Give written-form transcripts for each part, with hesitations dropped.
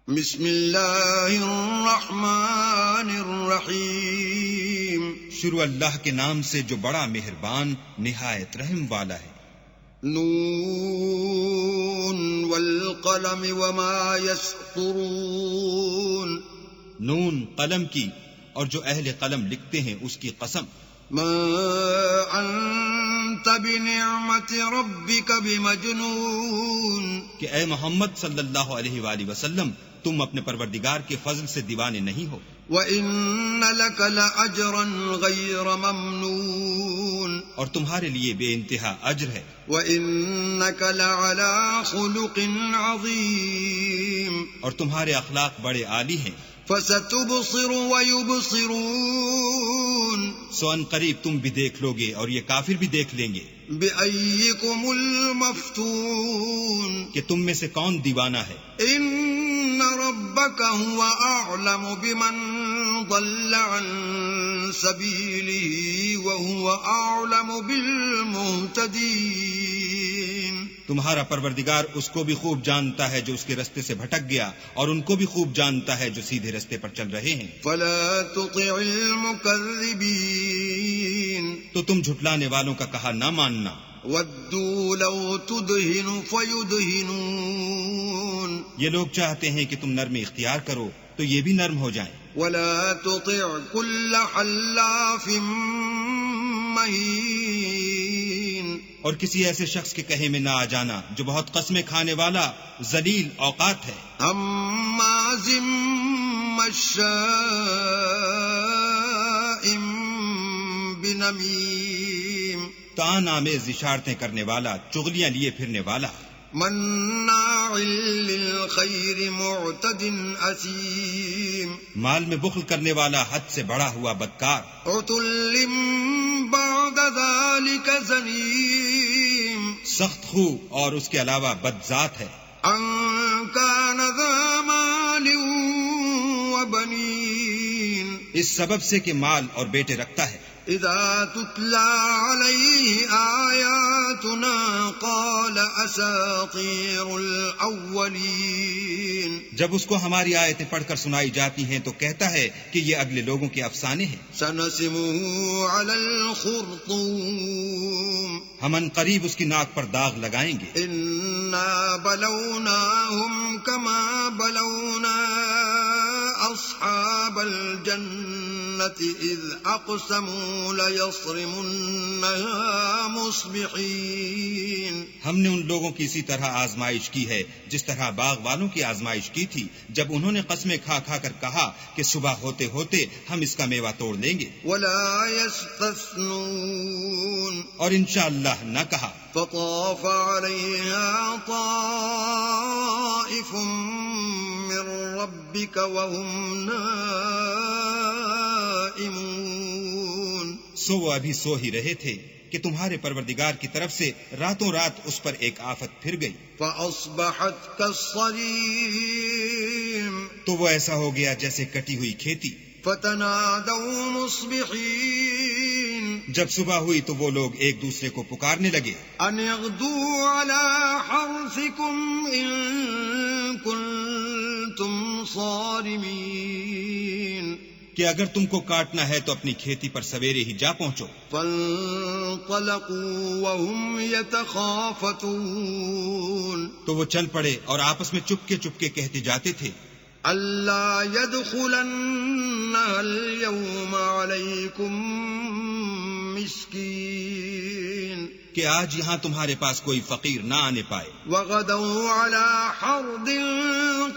بسم اللہ الرحمن الرحیم، شروع اللہ کے نام سے جو بڑا مہربان نہایت رحم والا ہے۔ نون والقلم وما يسطرون، نون قلم کی اور جو اہل قلم لکھتے ہیں اس کی قسم۔ ما انت بنعمت ربک بمجنون، کہ اے محمد صلی اللہ علیہ وآلہ وسلم تم اپنے پروردگار کے فضل سے دیوانے نہیں ہو۔ وَإِنَّ لَكَ لَأَجْرًا غَيْرَ مَمْنُونٍ، اور تمہارے لیے بے انتہا اجر ہے۔ وَإِنَّكَ لَعَلَى خُلُقٍ عَظِيمٍ، اور تمہارے اخلاق بڑے عالی ہیں۔ فَسَتُبْصِرُ وَيُبْصِرُونَ، سو ان قریب تم بھی دیکھ لو گے اور یہ کافر بھی دیکھ لیں گے بِأَيِّكُمُ الْمَفْتُونُ، کہ تم میں سے کون دیوانہ ہے۔ إِنَّ رَبَّكَ هُوَ أَعْلَمُ بِمَنْ ضَلَّ عَنْ سَبِيلِهِ وَهُوَ أَعْلَمُ بِالْمُهْتَدِينَ، تمہارا پروردگار اس کو بھی خوب جانتا ہے جو اس کے رستے سے بھٹک گیا، اور ان کو بھی خوب جانتا ہے جو سیدھے رستے پر چل رہے ہیں۔ فَلَا تُطِعِ الْمُكَذِّبِينَ، تو تم جھٹلانے والوں کا کہا نہ ماننا۔ وَدُّوا لَوْ تُدْهِنُ فَيُدْهِنُونَ، یہ لوگ چاہتے ہیں کہ تم نرمی اختیار کرو تو یہ بھی نرم ہو جائیں۔ وَلَا تُطِعْ كُلَّ حَلَّافٍ مَّهِينٍ، اور کسی ایسے شخص کے کہے میں نہ آ جانا جو بہت قسمیں کھانے والا ذلیل اوقات ہے۔ ہمازٍ مشاء بنمیم، تان آمیز اشارتیں کرنے والا، چغلیاں لیے پھرنے والا، مناع للخیر معتد اثیم، مال میں بخل کرنے والا، حد سے بڑا ہوا بدکار، عتل بعد ذلك زنیم، سخت خو اور اس کے علاوہ بدذات ہے۔ ان کان ذا مال وبنین، اس سبب سے کہ مال اور بیٹے رکھتا ہے۔ اذا تتلى عليه آیاتنا قال اساطیر الاولین، جب اس کو ہماری آیتیں پڑھ کر سنائی جاتی ہیں تو کہتا ہے کہ یہ اگلے لوگوں کے افسانے ہیں۔ سنسمه على الخرطوم، ہم ان قریب اس کی ناک پر داغ لگائیں گے۔ انا بلوناهم كما بلونا اصحاب الجنة اذ اقسموا ليصرمنها مصبحين، ہم نے ان لوگوں کی اسی طرح آزمائش کی ہے جس طرح باغ والوں کی آزمائش کی تھی جب انہوں نے قسمیں کھا کھا کر کہا کہ صبح ہوتے ہوتے ہم اس کا میوہ توڑ لیں گے، ولا يستثنون، اور انشاءاللہ نہ کہا۔ فطاف عليها طائف من ربك وهم نائمون، سو وہ ابھی سو ہی رہے تھے کہ تمہارے پروردگار کی طرف سے راتوں رات اس پر ایک آفت پھر گئی، فأصبحت كالصريم، تو وہ ایسا ہو گیا جیسے کٹی ہوئی کھیتی۔ فتنادوا مصبحين، جب صبح ہوئی تو وہ لوگ ایک دوسرے کو پکارنے لگے، ان اغدوا على حرثكم ان كنتم صارمين، کہ اگر تم کو کاٹنا ہے تو اپنی کھیتی پر سویرے ہی جا پہنچو۔ فانطلقوا وهم يتخافتون، تو وہ چل پڑے اور آپس میں چپکے کہتے جاتے تھے، ألا يدخلنها اليوم عليكم مسكين، کہ آج یہاں تمہارے پاس کوئی فقیر نہ آنے پائے۔ وغدوا على حرد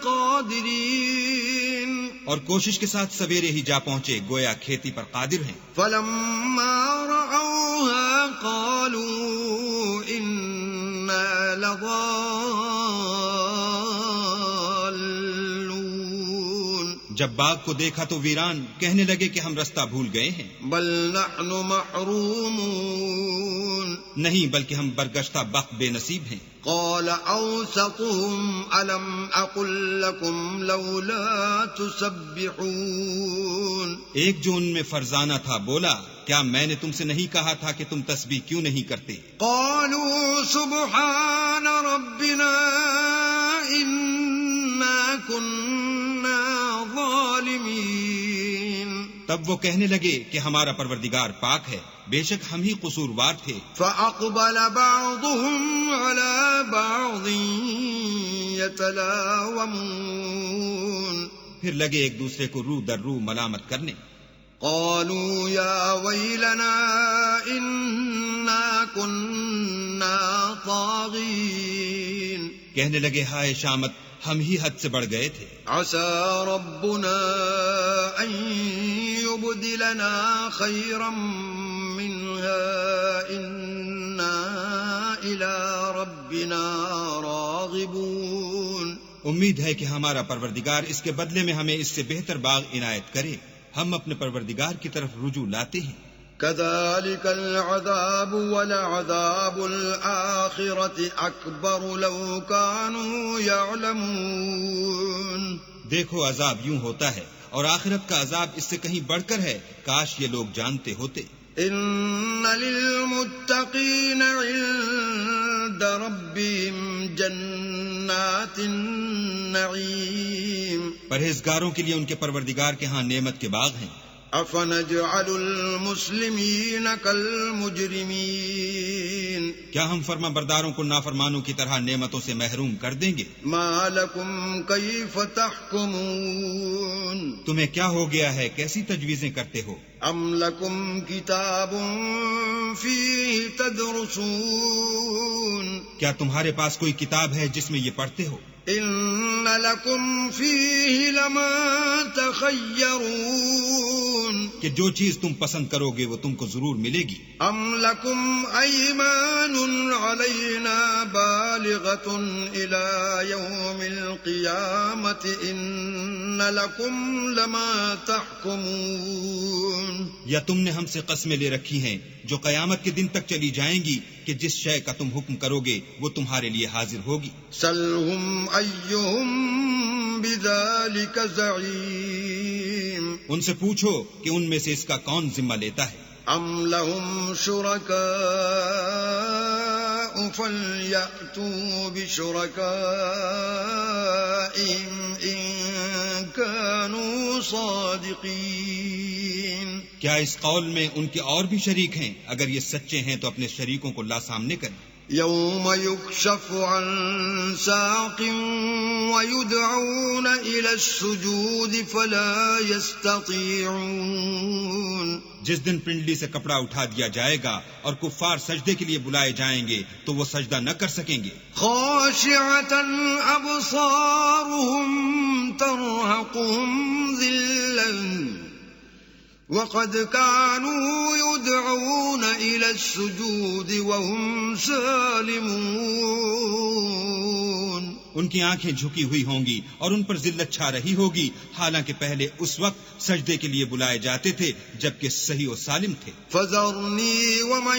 قادرين، اور کوشش کے ساتھ سویرے ہی جا پہنچے گویا کھیتی پر قادر ہیں۔ فلما رأوها قالوا إنا لضالون، جب باغ کو دیکھا تو ویران کہنے لگے کہ ہم رستہ بھول گئے ہیں، بل نحن محرومون، نہیں بلکہ ہم برگشتہ بخت بے نصیب ہیں۔ قال اوسطهم الم اقل لكم لولا تسبحون، ایک جو ان میں فرزانہ تھا بولا، کیا میں نے تم سے نہیں کہا تھا کہ تم تسبیح کیوں نہیں کرتے؟ قالوا سبحان ربنا انا كنا ظالمين تب وہ کہنے لگے کہ ہمارا پروردگار پاک ہے، بے شک ہم ہی قصوروار تھے۔ فأقبل بعضهم على بعض يتلاومون پھر لگے ایک دوسرے کو رو در رو ملامت کرنے۔ قالوا يا ويلنا إنا كنا طاغين کہنے لگے ہائے شامت، ہم ہی حد سے بڑھ گئے تھے۔ عسى ربنا أن يبدلنا خيرا منها إنا إلى ربنا راغبون امید ہے کہ ہمارا پروردگار اس کے بدلے میں ہمیں اس سے بہتر باغ عنایت کرے، ہم اپنے پروردگار کی طرف رجوع لاتے ہیں۔ كذلك العذاب ولعذاب الآخرة أكبر لو كانوا يعلمون دیکھو عذاب یوں ہوتا ہے اور آخرت کا عذاب اس سے کہیں بڑھ کر ہے، کاش یہ لوگ جانتے ہوتے۔ إن للمتقين عند ربهم جنات النعيم پرہیزگاروں کے لیے ان کے پروردگار کے ہاں نعمت کے باغ ہیں۔ أفنجعل المسلمين كالمجرمين کیا ہم فرما برداروں کو نافرمانوں کی طرح نعمتوں سے محروم کر دیں گے؟ ما لكم كيف تحكمون تمہیں کیا ہو گیا ہے، کیسی تجویزیں کرتے ہو؟ أم لكم كتاب فيه تدرسون کیا تمہارے پاس کوئی کتاب ہے جس میں یہ پڑھتے ہو؟ إن لكم فيه لما تخيرون کہ جو چیز تم پسند کرو گے وہ تم کو ضرور ملے گی۔ أم لكم أيمان علينا بالغة إلى يوم القيامة إن لكم لما تحكمون یا تم نے ہم سے قسمیں لے رکھی ہیں جو قیامت کے دن تک چلی جائیں گی کہ جس شے کا تم حکم کرو گے وہ تمہارے لیے حاضر ہوگی۔ سلهم أيهم بذلك زعيم ان سے پوچھو کہ ان میں سے اس کا کون ذمہ لیتا ہے۔ أم لهم شركاء فليأتوا بشركائهم إن كانوا صادقين کیا اس قول میں ان کے اور بھی شریک ہیں؟ اگر یہ سچے ہیں تو اپنے شریکوں کو لا سامنے کریں۔ يوم يكشف عن ساق ويدعون إلى السجود فلا يستطيعون جس دن پنڈلی سے کپڑا اٹھا دیا جائے گا اور کفار سجدے کے لیے بلائے جائیں گے تو وہ سجدہ نہ کر سکیں گے۔ خاشعة أبصارهم ترهقهم ذلة وقد كانوا يدعون إلى السجود وهم سالمون ان کی آنکھیں جھکی ہوئی ہوں گی اور ان پر ذلت چھا رہی ہوگی، حالانکہ پہلے اس وقت سجدے کے لیے بلائے جاتے تھے جبکہ صحیح و سالم تھے۔ فذرني ومن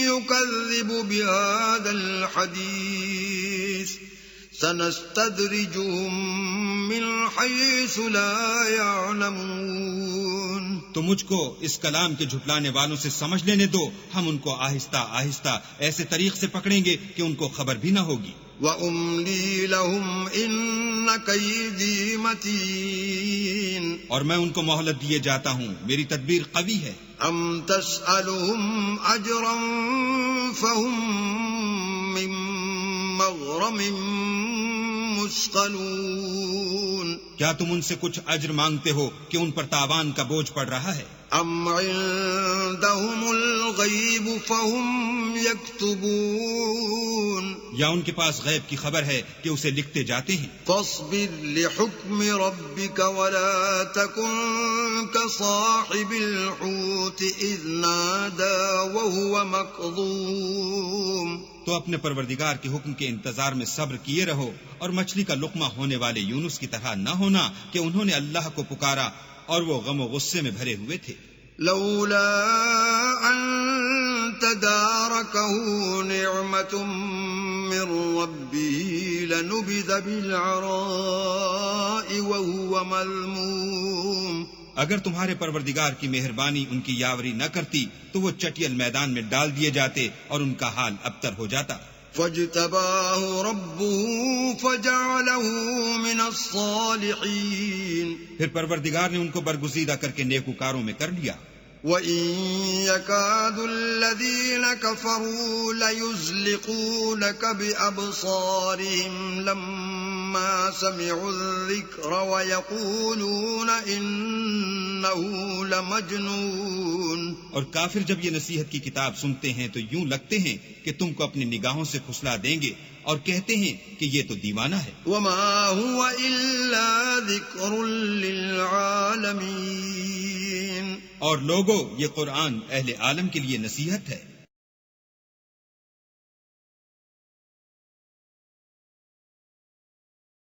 يكذب بهذا الحديث سنستدرجهم من حيث لا يعلمون تو مجھ کو اس کلام کے جھٹلانے والوں سے سمجھ لینے دو، ہم ان کو آہستہ آہستہ ایسے طریق سے پکڑیں گے کہ ان کو خبر بھی نہ ہوگی۔ وَأُمْلِي لَهُمْ إِنَّ كَيْدِي مَتِينٌ اور میں ان کو مہلت دیے جاتا ہوں، میری تدبیر قوی ہے۔ أَمْ تَسْأَلُهُمْ أَجْرًا فَهُمْ مِنْ مَغْرَمٍ مُثْقَلُونَ کیا تم ان سے کچھ اجر مانگتے ہو کہ ان پر تاوان کا بوجھ پڑ رہا ہے؟ أَمْ عِندَهُمُ الْغَيْبُ فَهُمْ يَكْتُبُونَ یا ان کے پاس غیب کی خبر ہے کہ اسے لکھتے جاتے ہیں۔ فاصبر لحكم ربك ولا تكن كصاحب الحوت إذ نادى وهو مكظوم تو اپنے پروردگار کے حکم کے انتظار میں صبر کیے رہو اور مچھلی کا لقمہ ہونے والے یونس کی طرح نہ ہونا کہ انہوں نے اللہ کو پکارا اور وہ غم و غصے میں بھرے ہوئے تھے۔ لولا أن تداركه نعمة من ربه لنبذ بالعراء وهو مذموم اگر تمہارے پروردگار کی مہربانی ان کی یاوری نہ کرتی تو وہ چٹیل میدان میں ڈال دیے جاتے اور ان کا حال ابتر ہو جاتا۔ فاجتباه ربه فجعله من الصالحين. پھر پروردگار نے ان کو برگزیدہ کر کے نیکوکاروں میں کر لیا. وَإِن يَكَادُ الَّذِينَ كَفَرُوا لَيُزْلِقُونَكَ بِأَبْصَارِهِمْ لَمَّا سَمِعُوا الذِّكْرَ وَيَقُولُونَ إِنَّهُ لَمَجْنُونٌ. اور کافر جب یہ نصیحت کی کتاب سنتے ہیں تو یوں لگتے ہیں کہ تم کو اپنی نگاہوں سے پھسلا دیں گے اور کہتے ہیں کہ یہ تو دیوانہ ہے. وَمَا هُوَ إِلَّا ذِكْرٌ لِّلْعَالَمِينَ. اور لوگو، یہ قرآن اہل عالم کے لیے نصیحت ہے.